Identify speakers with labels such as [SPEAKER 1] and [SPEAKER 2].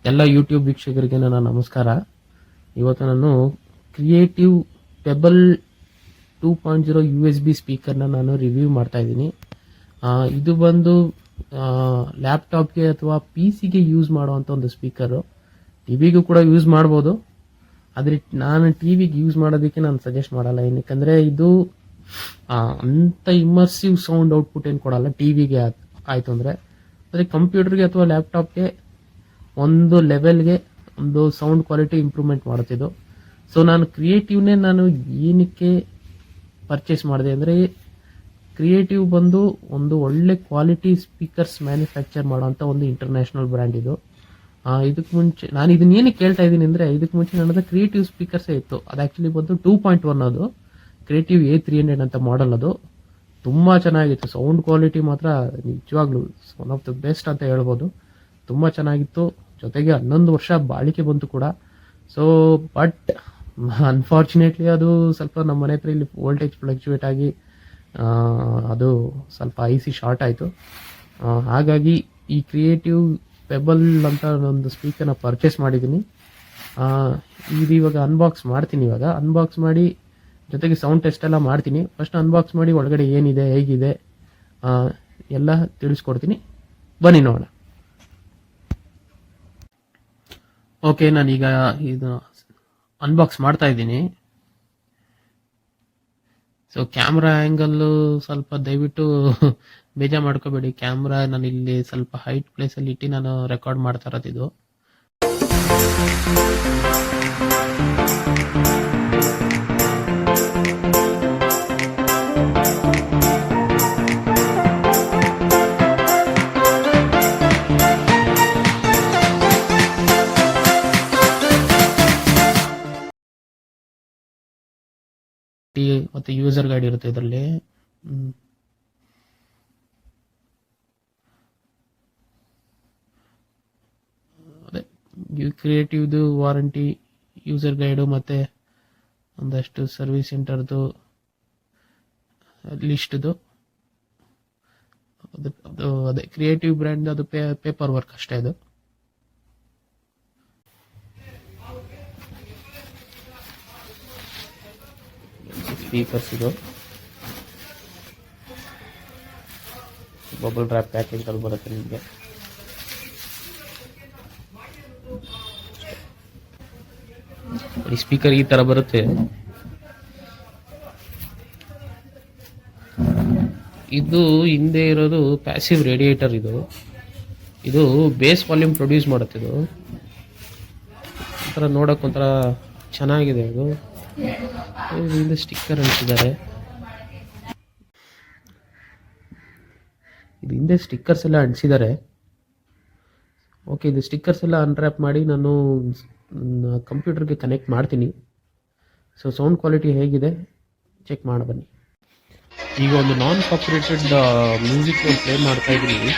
[SPEAKER 1] ಎಲ್ಲ ಯೂಟ್ಯೂಬ್ ವೀಕ್ಷಕರಿಗೆ ನನ್ನ ನಮಸ್ಕಾರ. ಇವತ್ತು ನಾನು ಕ್ರಿಯೇಟಿವ್ ಪೆಬಲ್ 2.0 USB ಸ್ಪೀಕರ್ನ ನಾನು ರಿವ್ಯೂ ಮಾಡ್ತಾ ಇದ್ದೀನಿ. ಇದು ಬಂದು ಲ್ಯಾಪ್ಟಾಪ್ಗೆ ಅಥವಾ ಪಿ ಸಿಗೆ ಯೂಸ್ ಮಾಡುವಂಥ ಒಂದು ಸ್ಪೀಕರು. ಟಿ ವಿಗೂ ಕೂಡ ಯೂಸ್ ಮಾಡ್ಬೋದು, ಆದರೆ ನಾನು ಟಿ ವಿಗೆ ಯೂಸ್ ಮಾಡೋದಕ್ಕೆ ನಾನು ಸಜೆಸ್ಟ್ ಮಾಡಲ್ಲ. ಏನಕ್ಕೆ ಇದು ಅಂಥ ಇಮ್ಮರ್ಸಿವ್ ಸೌಂಡ್ ಔಟ್ಪುಟ್ ಏನು ಕೊಡಲ್ಲ ಟಿ ವಿಗೆ ಆಯಿತು ಅಂದರೆ. ಆದರೆ ಕಂಪ್ಯೂಟರ್ಗೆ ಅಥವಾ ಲ್ಯಾಪ್ಟಾಪ್ಗೆ ಒಂದು ಲೆವೆಲ್ಗೆ ಒಂದು ಸೌಂಡ್ ಕ್ವಾಲಿಟಿ ಇಂಪ್ರೂವ್ಮೆಂಟ್ ಮಾಡುತ್ತಿದ್ದು. ಸೊ ನಾನು ಕ್ರಿಯೇಟಿವ್ನೇ ನಾನು ಏನಕ್ಕೆ ಪರ್ಚೇಸ್ ಮಾಡಿದೆ ಅಂದರೆ, ಕ್ರಿಯೇಟಿವ್ ಬಂದು ಒಂದು ಒಳ್ಳೆ ಕ್ವಾಲಿಟಿ ಸ್ಪೀಕರ್ಸ್ ಮ್ಯಾನುಫ್ಯಾಕ್ಚರ್ ಮಾಡೋಂಥ ಒಂದು ಇಂಟರ್ನ್ಯಾಷನಲ್ ಬ್ರ್ಯಾಂಡ್ ಇದು. ಇದಕ್ಕೆ ಮುಂಚೆ ನಾನು ಇದನ್ನ ಏನಕ್ಕೆ ಕೇಳ್ತಾ ಇದ್ದೀನಿ ಅಂದರೆ, ಇದಕ್ಕೆ ಮುಂಚೆ ನನ್ನದು ಕ್ರಿಯೇಟಿವ್ ಸ್ಪೀಕರ್ಸೇ ಇತ್ತು. ಅದು ಆ್ಯಕ್ಚುಲಿ ಬಂದು 2.1 ಅದು ಕ್ರಿಯೇಟಿವ್ A300 ಅಂತ ಮಾಡೆಲ್. ಅದು ತುಂಬ ಚೆನ್ನಾಗಿತ್ತು. ಸೌಂಡ್ ಕ್ವಾಲಿಟಿ ಮಾತ್ರ ನಿಜವಾಗ್ಲೂ ಒನ್ ಆಫ್ ದ ಬೆಸ್ಟ್ ಅಂತ ಹೇಳ್ಬೋದು. ತುಂಬ ಚೆನ್ನಾಗಿತ್ತು. ಜೊತೆಗೆ 11 ವರ್ಷ ಬಾಳಿಕೆ ಬಂತು ಕೂಡ. ಸೊ ಬಟ್ ಅನ್ಫಾರ್ಚುನೇಟ್ಲಿ ಅದು ಸ್ವಲ್ಪ ನಮ್ಮ ಮನೆ ಹತ್ರ ಇಲ್ಲಿ ವೋಲ್ಟೇಜ್ ಫ್ಲಕ್ಚುಯೇಟ್ ಆಗಿ ಅದು ಸ್ವಲ್ಪ IC ಶಾರ್ಟ್ ಆಯಿತು. ಹಾಗಾಗಿ ಈ ಕ್ರಿಯೇಟಿವ್ ಪೆಬಲ್ ಅಂತ ಒಂದು ಸ್ಪೀಕರ್ನ ಪರ್ಚೇಸ್ ಮಾಡಿದ್ದೀನಿ. ಇದು ಇವಾಗ ಅನ್ಬಾಕ್ಸ್ ಮಾಡ್ತೀನಿ. ಇವಾಗ ಅನ್ಬಾಕ್ಸ್ ಮಾಡಿ ಜೊತೆಗೆ ಸೌಂಡ್ ಟೆಸ್ಟ್ ಎಲ್ಲ ಮಾಡ್ತೀನಿ. ಫಸ್ಟ್ ಅನ್ಬಾಕ್ಸ್ ಮಾಡಿ ಒಳಗಡೆ ಏನಿದೆ ಹೇಗಿದೆ ಎಲ್ಲ ತಿಳಿಸ್ಕೊಡ್ತೀನಿ, ಬನ್ನಿ ನೋಡೋಣ. ಓಕೆ, ನಾನೀಗ ಇದು ಅನ್ಬಾಕ್ಸ್ ಮಾಡ್ತಾ ಇದ್ದೀನಿ. ಸೊ ಕ್ಯಾಮ್ರಾ ಆ್ಯಂಗಲ್ಲು ಸ್ವಲ್ಪ ದಯವಿಟ್ಟು ಬೇಜಾರು ಮಾಡ್ಕೋಬೇಡಿ. ಕ್ಯಾಮ್ರಾ ನಾನು ಇಲ್ಲಿ ಸ್ವಲ್ಪ ಹೈಟ್ ಪ್ಲೇಸಲ್ಲಿ ಇಟ್ಟು ನಾನು ರೆಕಾರ್ಡ್ ಮಾಡ್ತಾ ಇರೋದು ಇದು. ಮತ್ತೆ ಯೂಸರ್ ಗೈಡ್ ಇರುತ್ತೆ ಇದರಲ್ಲಿ. ಅದೇ ಕ್ರಿಯೇಟಿವ್ದು ವಾರಂಟಿ, ಯೂಸರ್ ಗೈಡು, ಮತ್ತೆ ಒಂದಷ್ಟು ಸರ್ವಿಸ್ ಸೆಂಟರ್ದು ಲಿಸ್ಟ್ದು. ಅದು ಅದೇ ಕ್ರಿಯೇಟಿವ್ ಬ್ರ್ಯಾಂಡ್, ಅದು ಪೇಪರ್ ವರ್ಕ್ ಅಷ್ಟೇ. ಅದು ಸ್ಪೀಕರ್ಸ್, ಇದು ಬಬಲ್ ರ್ಯಾಪ್ ಪ್ಯಾಕೇಜ್ ಅಲ್ಲಿ ಬರುತ್ತೆ ನಿಮಗೆ. ಈ ಸ್ಪೀಕರ್ ಈ ತರ ಬರುತ್ತೆ. ಇದು ಹಿಂದೆ ಇರೋದು ಪ್ಯಾಸಿವ್ ರೇಡಿಯೇಟರ್. ಇದು ಬೇಸ್ ವಾಲ್ಯೂಮ್ ಪ್ರೊಡ್ಯೂಸ್ ಮಾಡುತ್ತೆ. ಇದು ಒಂಥರ ನೋಡಕ್ ಒಂಥರ ಚೆನ್ನಾಗಿದೆ. ಇದು ಹಿಂದೆ ಸ್ಟಿಕ್ಕರ್ ಅಂಟಿದ್ದಾರೆ. ಇದು ಹಿಂದೆ ಸ್ಟಿಕ್ಕರ್ಸ್ ಎಲ್ಲ ಅಂಟಿಸಿದ್ದಾರೆ. ಓಕೆ, ಇದು ಸ್ಟಿಕ್ಕರ್ಸ್ ಎಲ್ಲ ಅನ್ರ್ಯಾಪ್ ಮಾಡಿ ನಾನು ಕಂಪ್ಯೂಟರ್ಗೆ ಕನೆಕ್ಟ್ ಮಾಡ್ತೀನಿ. ಸೊ ಸೌಂಡ್ ಕ್ವಾಲಿಟಿ ಹೇಗಿದೆ ಚೆಕ್ ಮಾಡಿ ಬನ್ನಿ. ಈಗ ಒಂದು ನಾನ್ ಕಾಪಿರೇಟೆಡ್ ಮ್ಯೂಸಿಕ್ ಪ್ಲೇ ಮಾಡ್ತಾ ಇದ್ದೀನಿ.